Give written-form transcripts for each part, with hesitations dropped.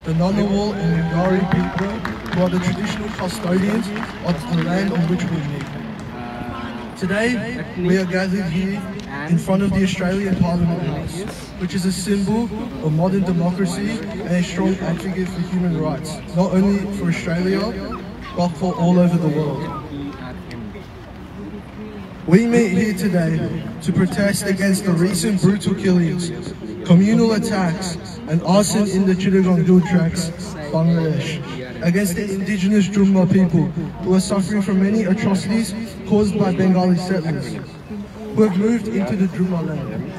the Ngunnawal and Ngari people, who are the traditional custodians of the land on which we live. Today, we are gathered here in front of the Australian Parliament House, which is a symbol of modern democracy and a strong advocate for human rights, not only for Australia, but for all over the world. We meet here today to protest against the recent brutal killings, communal attacks and arson in the Chittagong Hill Tracts, Bangladesh, against the indigenous Jumma people who are suffering from many atrocities caused by Bengali settlers who have moved into the Jumma land,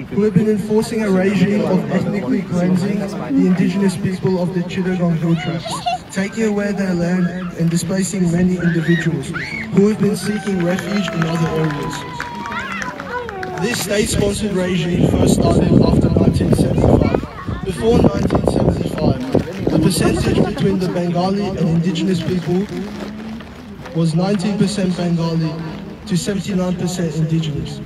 who have been enforcing a regime of ethnically cleansing the indigenous people of the Chittagong Hill Tracts, taking away their land and displacing many individuals who have been seeking refuge in other areas. This state-sponsored regime first started after 1975. Before 1975, the percentage between the Bengali and indigenous people was 19% Bengali to 79% indigenous.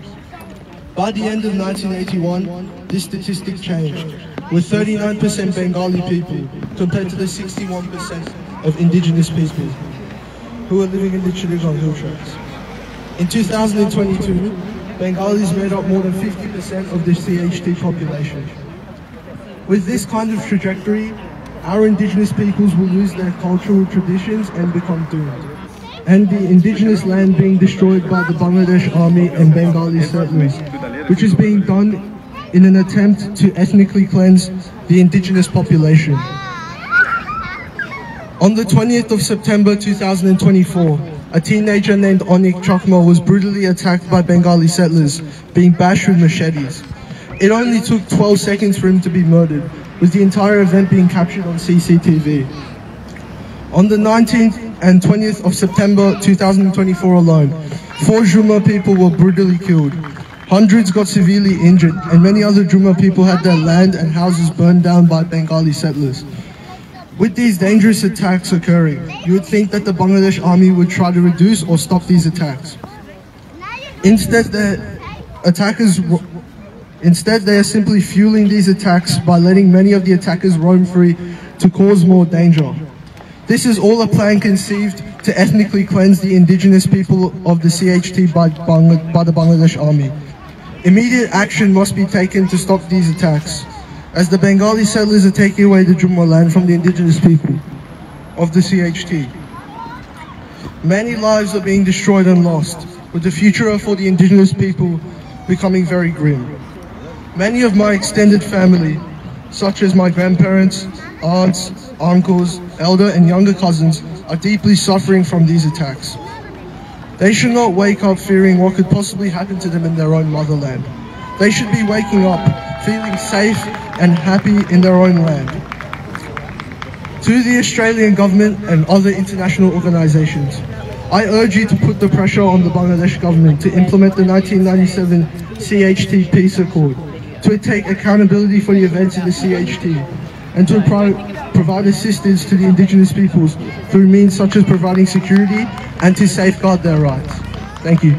By the end of 1981, this statistic changed, with 39% Bengali people compared to the 61% of indigenous people who are living in the Chittagong Hill Tracts. In 2022, Bengalis made up more than 50% of the CHT population. With this kind of trajectory, our indigenous peoples will lose their cultural traditions and become doomed. And the indigenous land being destroyed by the Bangladesh army and Bengali settlers, which is being done in an attempt to ethnically cleanse the indigenous population. On the 20th of September 2024, a teenager named Onik Chakma was brutally attacked by Bengali settlers, being bashed with machetes. It only took 12 seconds for him to be murdered, with the entire event being captured on CCTV. On the 19th and 20th of September 2024 alone, 4 Jumma people were brutally killed. Hundreds got severely injured, and many other Jumma people had their land and houses burned down by Bengali settlers. With these dangerous attacks occurring, you would think that the Bangladesh army would try to reduce or stop these attacks. Instead, they are simply fueling these attacks by letting many of the attackers roam free to cause more danger. This is all a plan conceived to ethnically cleanse the indigenous people of the CHT by the Bangladesh army. Immediate action must be taken to stop these attacks, as the Bengali settlers are taking away the Jumma land from the indigenous people of the CHT. Many lives are being destroyed and lost, with the future for the indigenous people becoming very grim. Many of my extended family, such as my grandparents, aunts, uncles, elder and younger cousins, are deeply suffering from these attacks. They should not wake up fearing what could possibly happen to them in their own motherland. They should be waking up feeling safe and happy in their own land. To the Australian government and other international organisations, I urge you to put the pressure on the Bangladesh government to implement the 1997 CHT Peace Accord, to take accountability for the events in the CHT, and to provide assistance to the indigenous peoples through means such as providing security and to safeguard their rights. Thank you.